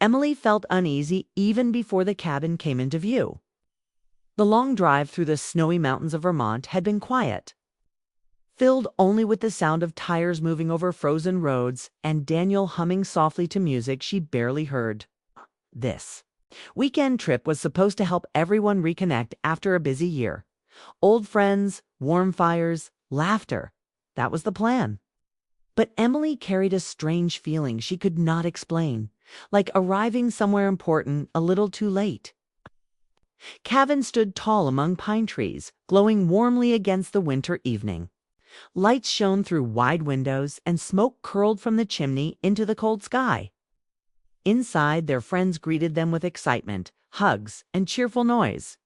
Emily felt uneasy even before the cabin came into view. The long drive through the snowy mountains of Vermont had been quiet, filled only with the sound of tires moving over frozen roads and Daniel humming softly to music she barely heard. This weekend trip was supposed to help everyone reconnect after a busy year. Old friends, warm fires, laughter. That was the plan. But Emily carried a strange feeling she could not explain, like arriving somewhere important a little too late. Cabin stood tall among pine trees, glowing warmly against the winter evening. Lights shone through wide windows and smoke curled from the chimney into the cold sky. Inside, their friends greeted them with excitement, hugs, and cheerful noise.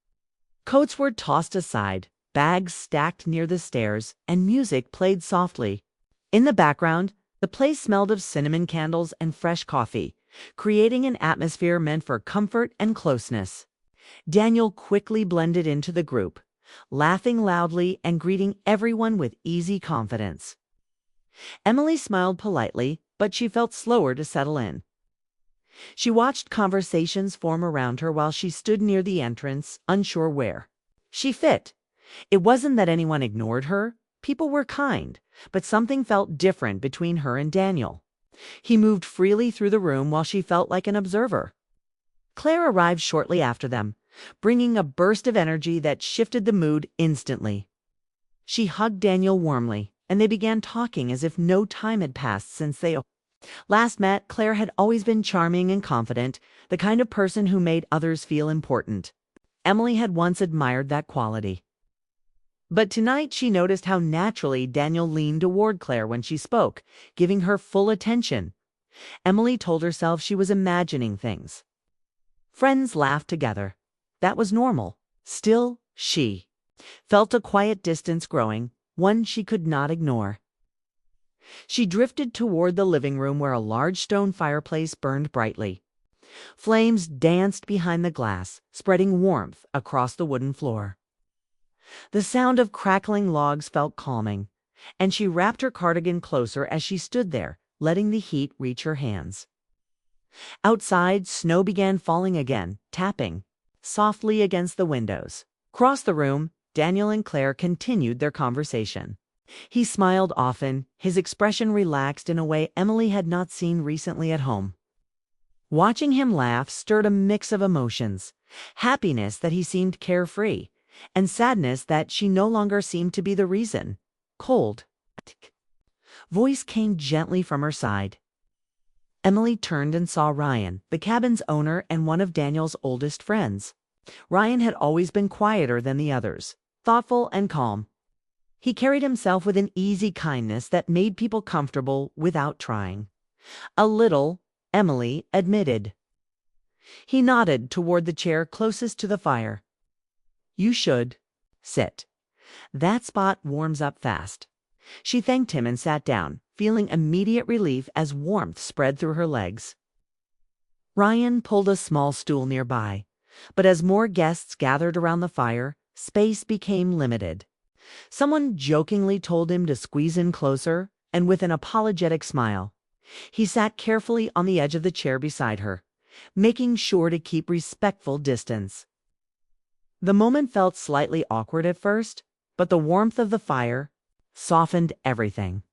Coats were tossed aside, bags stacked near the stairs, and music played softly. In the background, the place smelled of cinnamon candles and fresh coffee, creating an atmosphere meant for comfort and closeness. Daniel quickly blended into the group, laughing loudly and greeting everyone with easy confidence. Emily smiled politely, but she felt slower to settle in. She watched conversations form around her while she stood near the entrance, unsure where she fit. It wasn't that anyone ignored her. People were kind, but something felt different between her and Daniel. He moved freely through the room while she felt like an observer. Claire arrived shortly after them, bringing a burst of energy that shifted the mood instantly. She hugged Daniel warmly, and they began talking as if no time had passed since they last met. Claire had always been charming and confident, the kind of person who made others feel important. Emily had once admired that quality. But tonight she noticed how naturally Daniel leaned toward Claire when she spoke, giving her full attention. Emily told herself she was imagining things. Friends laughed together. That was normal. Still, she felt a quiet distance growing, one she could not ignore. She drifted toward the living room where a large stone fireplace burned brightly. Flames danced behind the glass, spreading warmth across the wooden floor. The sound of crackling logs felt calming, and she wrapped her cardigan closer as she stood there, letting the heat reach her hands. Outside, snow began falling again, tapping softly against the windows. Across the room, Daniel and Claire continued their conversation. He smiled often, his expression relaxed in a way Emily had not seen recently at home. Watching him laugh stirred a mix of emotions, happiness that he seemed carefree, and sadness that she no longer seemed to be the reason. Cold voice came gently from her side. Emily turned and saw Ryan, the cabin's owner and one of Daniel's oldest friends. Ryan had always been quieter than the others, thoughtful and calm. He carried himself with an easy kindness that made people comfortable without trying. A little, Emily admitted. He nodded toward the chair closest to the fire. "You should sit. That spot warms up fast." She thanked him and sat down, feeling immediate relief as warmth spread through her legs. Ryan pulled a small stool nearby, but as more guests gathered around the fire, space became limited. Someone jokingly told him to squeeze in closer, and with an apologetic smile, he sat carefully on the edge of the chair beside her, making sure to keep respectful distance. The moment felt slightly awkward at first, but the warmth of the fire softened everything.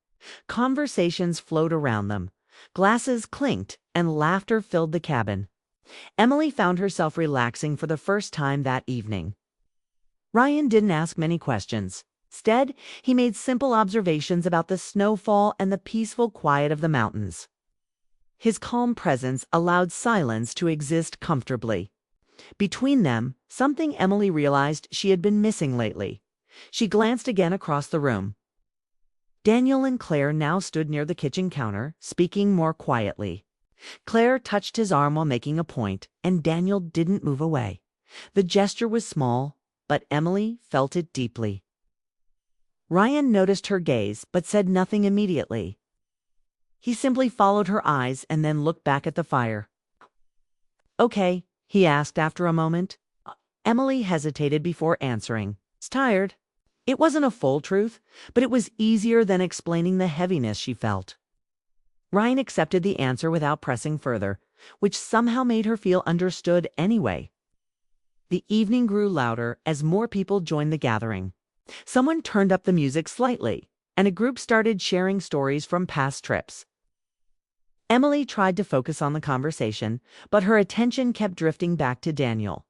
Conversations flowed around them, glasses clinked, and laughter filled the cabin. Emily found herself relaxing for the first time that evening. Ryan didn't ask many questions. Instead, he made simple observations about the snowfall and the peaceful quiet of the mountains. His calm presence allowed silence to exist comfortably. Between them, something Emily realized she had been missing lately. She glanced again across the room. Daniel and Claire now stood near the kitchen counter, speaking more quietly. Claire touched his arm while making a point, and Daniel didn't move away. The gesture was small, but Emily felt it deeply. Ryan noticed her gaze, but said nothing immediately. He simply followed her eyes and then looked back at the fire. "Okay," he asked after a moment. Emily hesitated before answering. "It's tired." It wasn't a full truth, but it was easier than explaining the heaviness she felt. Ryan accepted the answer without pressing further, which somehow made her feel understood anyway. The evening grew louder as more people joined the gathering. Someone turned up the music slightly, and a group started sharing stories from past trips. Emily tried to focus on the conversation, but her attention kept drifting back to Daniel.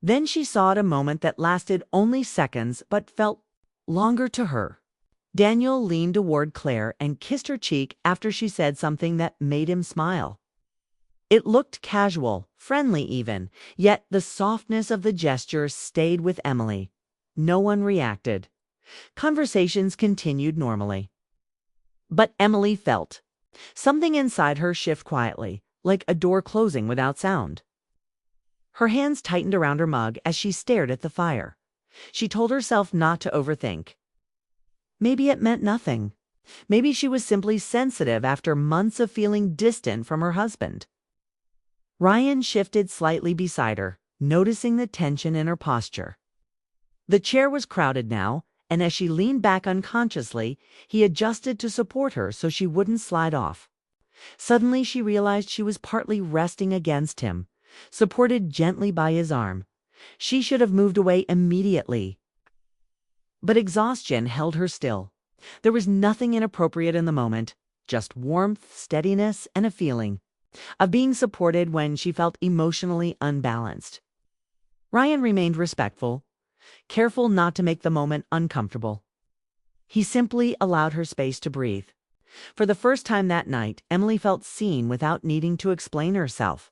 Then she saw at a moment that lasted only seconds but felt longer to her. Daniel leaned toward Claire and kissed her cheek after she said something that made him smile. It looked casual, friendly even, yet the softness of the gesture stayed with Emily. No one reacted. Conversations continued normally. But Emily felt something inside her shift quietly, like a door closing without sound. Her hands tightened around her mug as she stared at the fire. She told herself not to overthink. Maybe it meant nothing. Maybe she was simply sensitive after months of feeling distant from her husband. Ryan shifted slightly beside her, noticing the tension in her posture. The chair was crowded now, and as she leaned back unconsciously, he adjusted to support her so she wouldn't slide off. Suddenly she realized she was partly resting against him, supported gently by his arm. She should have moved away immediately. But exhaustion held her still. There was nothing inappropriate in the moment, just warmth, steadiness, and a feeling of being supported when she felt emotionally unbalanced. Ryan remained respectful, careful not to make the moment uncomfortable. He simply allowed her space to breathe. For the first time that night, Emily felt seen without needing to explain herself.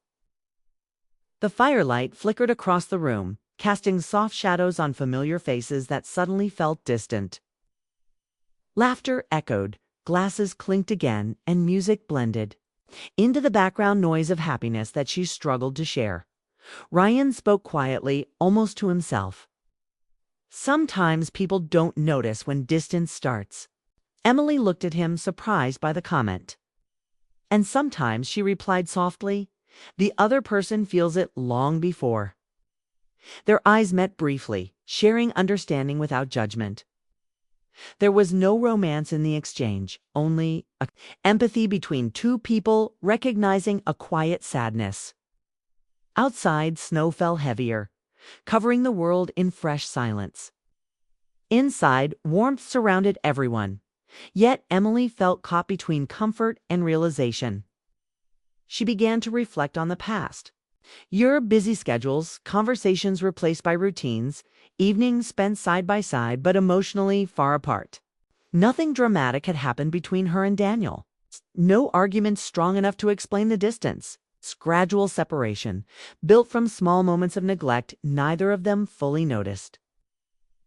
The firelight flickered across the room, casting soft shadows on familiar faces that suddenly felt distant. Laughter echoed, glasses clinked again, and music blended into the background noise of happiness that she struggled to share. Ryan spoke quietly, almost to himself. Sometimes people don't notice when distance starts. Emily looked at him, surprised by the comment. And sometimes, she replied softly, the other person feels it long before. Their eyes met briefly, sharing understanding without judgment. There was no romance in the exchange, only empathy between two people recognizing a quiet sadness. Outside, snow fell heavier, covering the world in fresh silence. Inside, warmth surrounded everyone, yet Emily felt caught between comfort and realization. She began to reflect on the past. Your busy schedules, conversations replaced by routines, evenings spent side by side but emotionally far apart. Nothing dramatic had happened between her and Daniel. No argument strong enough to explain the distance. Gradual separation, built from small moments of neglect neither of them fully noticed.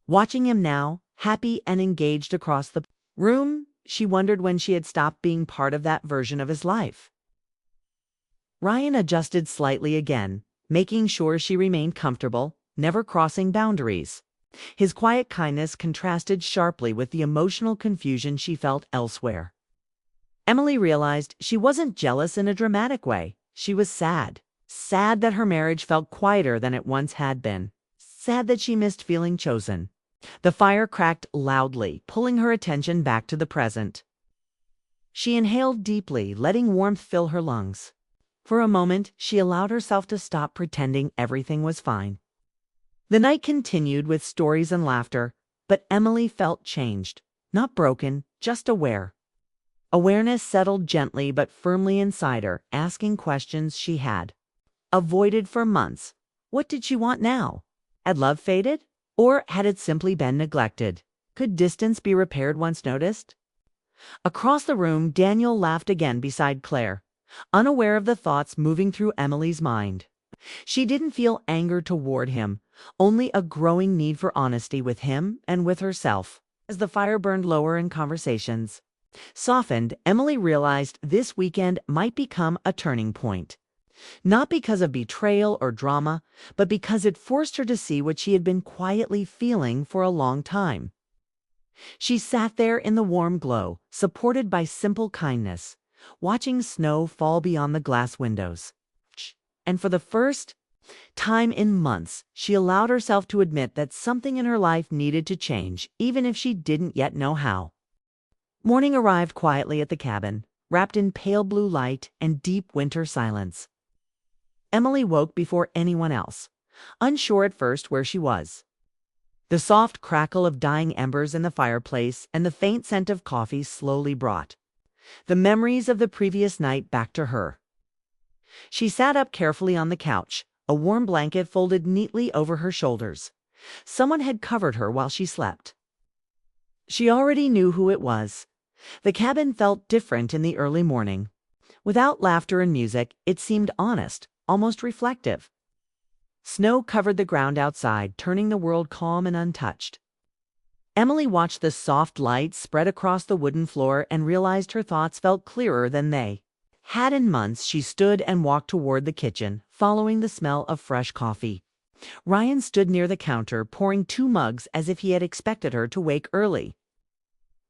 Watching him now, happy and engaged across the room, she wondered when she had stopped being part of that version of his life. Ryan adjusted slightly again, making sure she remained comfortable, never crossing boundaries. His quiet kindness contrasted sharply with the emotional confusion she felt elsewhere. Emily realized she wasn't jealous in a dramatic way. She was sad. Sad that her marriage felt quieter than it once had been. Sad that she missed feeling chosen. The fire cracked loudly, pulling her attention back to the present. She inhaled deeply, letting warmth fill her lungs. For a moment, she allowed herself to stop pretending everything was fine. The night continued with stories and laughter, but Emily felt changed. Not broken, just aware. Awareness settled gently but firmly inside her, asking questions she had avoided for months. What did she want now? Had love faded? Or had it simply been neglected? Could distance be repaired once noticed? Across the room, Daniel laughed again beside Claire, unaware of the thoughts moving through Emily's mind. She didn't feel anger toward him, only a growing need for honesty with him and with herself. As the fire burned lower in conversations softened, Emily realized this weekend might become a turning point. Not because of betrayal or drama, but because it forced her to see what she had been quietly feeling for a long time. She sat there in the warm glow, supported by simple kindness, watching snow fall beyond the glass windows. And for the first time in months, she allowed herself to admit that something in her life needed to change, even if she didn't yet know how. Morning arrived quietly at the cabin. wrapped in pale blue light and deep winter silence. Emily woke before anyone else, unsure at first where she was. The soft crackle of dying embers in the fireplace and the faint scent of coffee slowly brought the memories of the previous night back to her. She sat up carefully on the couch, a warm blanket folded neatly over her shoulders. Someone had covered her while she slept. She already knew who it was. The cabin felt different in the early morning. Without laughter and music, it seemed honest, almost reflective. Snow covered the ground outside, turning the world calm and untouched. Emily watched the soft light spread across the wooden floor and realized her thoughts felt clearer than they had in months. She stood and walked toward the kitchen, following the smell of fresh coffee. Ryan stood near the counter, pouring 2 mugs as if he had expected her to wake early.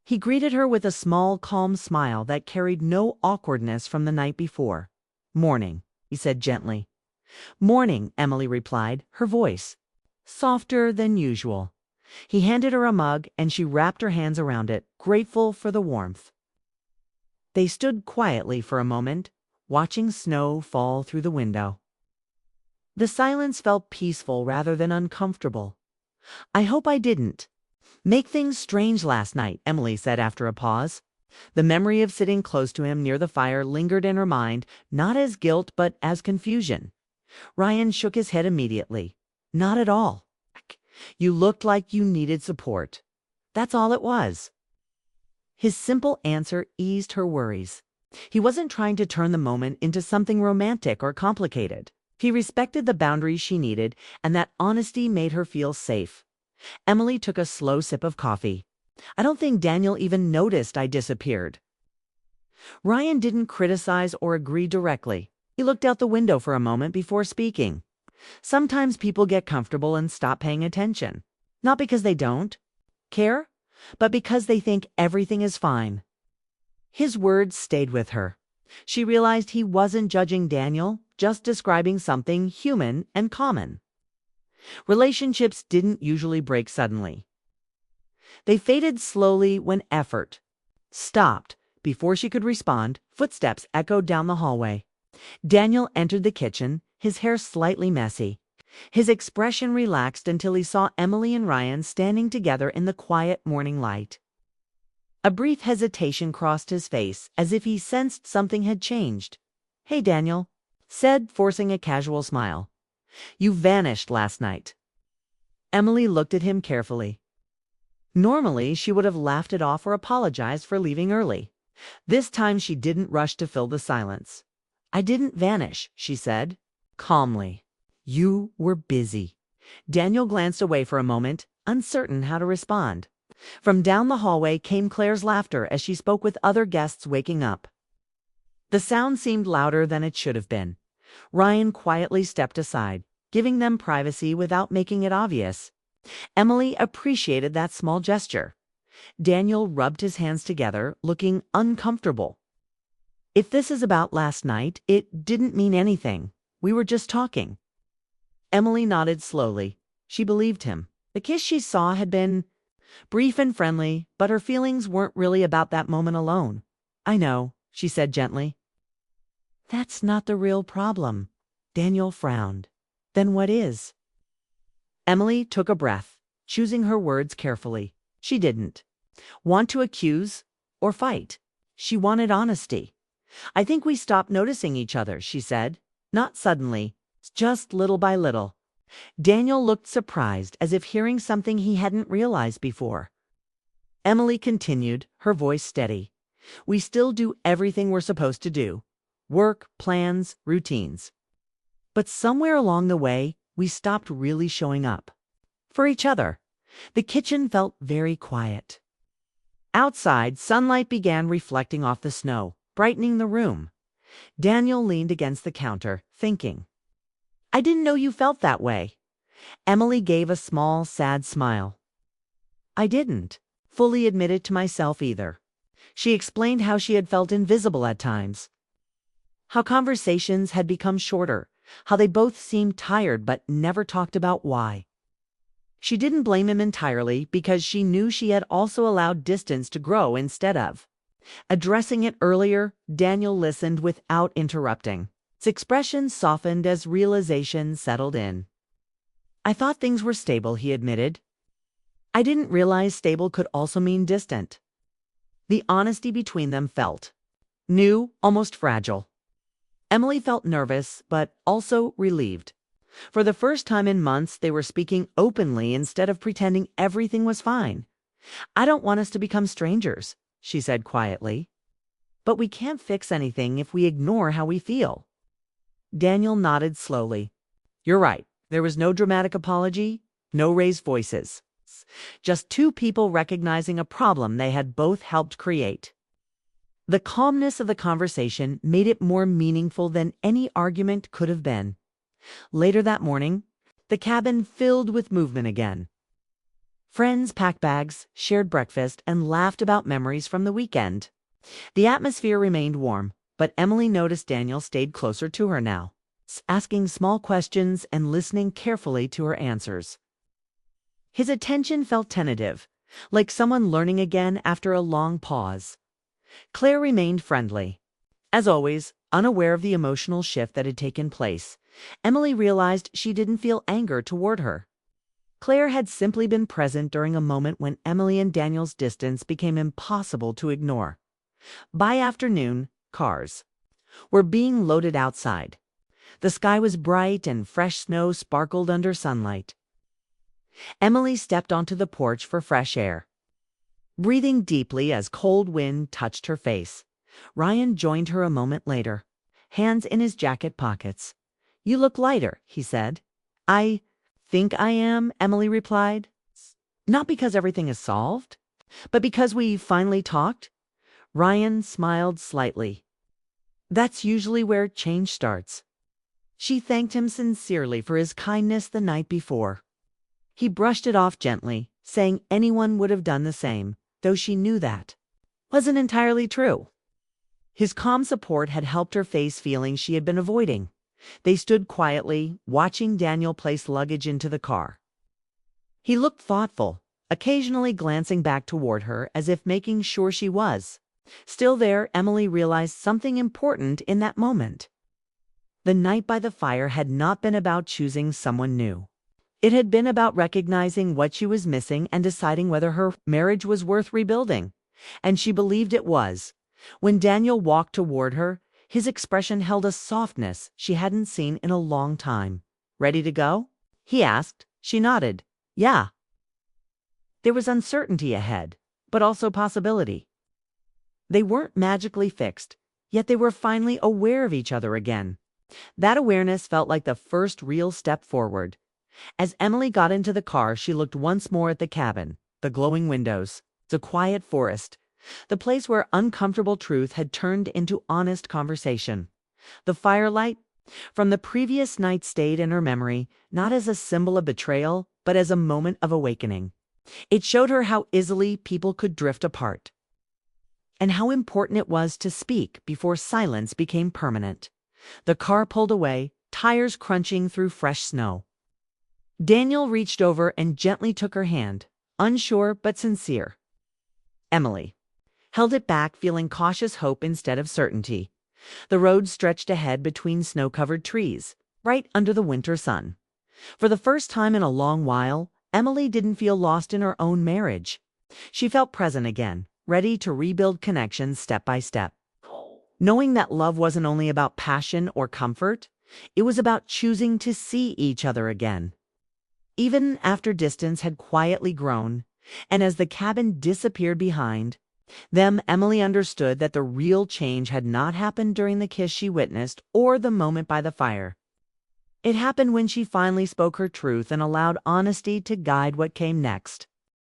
He greeted her with a small, calm smile that carried no awkwardness from the night before. "Morning," he said gently. "Morning," Emily replied, her voice softer than usual. He handed her a mug, and she wrapped her hands around it, grateful for the warmth. They stood quietly for a moment, watching snow fall through the window. The silence felt peaceful rather than uncomfortable. "I hope I didn't make things strange last night," Emily said after a pause. The memory of sitting close to him near the fire lingered in her mind, not as guilt but as confusion. Ryan shook his head immediately. "Not at all. You looked like you needed support. That's all it was." His simple answer eased her worries. He wasn't trying to turn the moment into something romantic or complicated. He respected the boundaries she needed, and that honesty made her feel safe. Emily took a slow sip of coffee. "I don't think Daniel even noticed I disappeared." Ryan didn't criticize or agree directly. He looked out the window for a moment before speaking. "Sometimes people get comfortable and stop paying attention. Not because they don't care, but because they think everything is fine." His words stayed with her. She realized he wasn't judging Daniel, just describing something human and common. Relationships didn't usually break suddenly. They faded slowly when effort stopped. Before she could respond, footsteps echoed down the hallway. Daniel entered the kitchen, his hair slightly messy. His expression relaxed until he saw Emily and Ryan standing together in the quiet morning light. A brief hesitation crossed his face, as if he sensed something had changed. "Hey, Daniel," said, forcing a casual smile. "You vanished last night." Emily looked at him carefully. Normally, she would have laughed it off or apologized for leaving early. This time she didn't rush to fill the silence. "I didn't vanish," she said, calmly. "You were busy." Daniel glanced away for a moment, uncertain how to respond. From down the hallway came Claire's laughter as she spoke with other guests waking up. The sound seemed louder than it should have been. Ryan quietly stepped aside, giving them privacy without making it obvious. Emily appreciated that small gesture. Daniel rubbed his hands together, looking uncomfortable. "If this is about last night, it didn't mean anything. We were just talking." Emily nodded slowly. She believed him. The kiss she saw had been brief and friendly, but her feelings weren't really about that moment alone. "I know," she said gently. "That's not the real problem." Daniel frowned. "Then what is?" Emily took a breath, choosing her words carefully. She didn't want to accuse or fight. She wanted honesty. "I think we stopped noticing each other," she said. "Not suddenly, just little by little." Daniel looked surprised, as if hearing something he hadn't realized before. Emily continued, her voice steady. "We still do everything we're supposed to do. Work, plans, routines. But somewhere along the way, we stopped really showing up for each other." The kitchen felt very quiet. Outside, sunlight began reflecting off the snow, brightening the room. Daniel leaned against the counter, thinking. "I didn't know you felt that way." Emily gave a small, sad smile. "I didn't fully admit it to myself either." She explained how she had felt invisible at times, how conversations had become shorter, how they both seemed tired but never talked about why. She didn't blame him entirely, because she knew she had also allowed distance to grow instead of Addressing it earlier, Daniel listened without interrupting. His expression softened as realization settled in. "I thought things were stable," he admitted. "I didn't realize stable could also mean distant." The honesty between them felt new, almost fragile. Emily felt nervous, but also relieved. For the first time in months, they were speaking openly instead of pretending everything was fine. "I don't want us to become strangers," she said quietly. "But we can't fix anything if we ignore how we feel." Daniel nodded slowly. "You're right. There was no dramatic apology, no raised voices. Just two people recognizing a problem they had both helped create." The calmness of the conversation made it more meaningful than any argument could have been. Later that morning, the cabin filled with movement again. Friends packed bags, shared breakfast, and laughed about memories from the weekend. The atmosphere remained warm, but Emily noticed Daniel stayed closer to her now, asking small questions and listening carefully to her answers. His attention felt tentative, like someone learning again after a long pause. Claire remained friendly. As always, unaware of the emotional shift that had taken place, Emily realized she didn't feel anger toward her. Claire had simply been present during a moment when Emily and Daniel's distance became impossible to ignore. By afternoon, cars were being loaded outside. The sky was bright and fresh snow sparkled under sunlight. Emily stepped onto the porch for fresh air, breathing deeply as cold wind touched her face. Ryan joined her a moment later, hands in his jacket pockets. "You look lighter," he said. "I think I am," Emily replied. "Not because everything is solved, but because we finally talked." Ryan smiled slightly. "That's usually where change starts." She thanked him sincerely for his kindness the night before. He brushed it off gently, saying anyone would have done the same, though she knew that wasn't entirely true. His calm support had helped her face feelings she had been avoiding. They stood quietly, watching Daniel place luggage into the car. He looked thoughtful, occasionally glancing back toward her as if making sure she was still there. Emily realized something important in that moment. The night by the fire had not been about choosing someone new. It had been about recognizing what she was missing and deciding whether her marriage was worth rebuilding. And she believed it was. When Daniel walked toward her, his expression held a softness she hadn't seen in a long time. "Ready to go?" he asked. She nodded. "Yeah." There was uncertainty ahead, but also possibility. They weren't magically fixed, yet they were finally aware of each other again. That awareness felt like the first real step forward. As Emily got into the car, she looked once more at the cabin, the glowing windows, the quiet forest, the place where uncomfortable truth had turned into honest conversation. The firelight from the previous night stayed in her memory, not as a symbol of betrayal, but as a moment of awakening. It showed her how easily people could drift apart, and how important it was to speak before silence became permanent. The car pulled away, tires crunching through fresh snow. Daniel reached over and gently took her hand, unsure but sincere. Emily held it back, feeling cautious hope instead of certainty. The road stretched ahead between snow-covered trees, right under the winter sun. For the first time in a long while, Emily didn't feel lost in her own marriage. She felt present again, ready to rebuild connections step by step. Knowing that love wasn't only about passion or comfort, it was about choosing to see each other again. Even after distance had quietly grown, and as the cabin disappeared behind them, Emily understood that the real change had not happened during the kiss she witnessed or the moment by the fire. It happened when she finally spoke her truth and allowed honesty to guide what came next.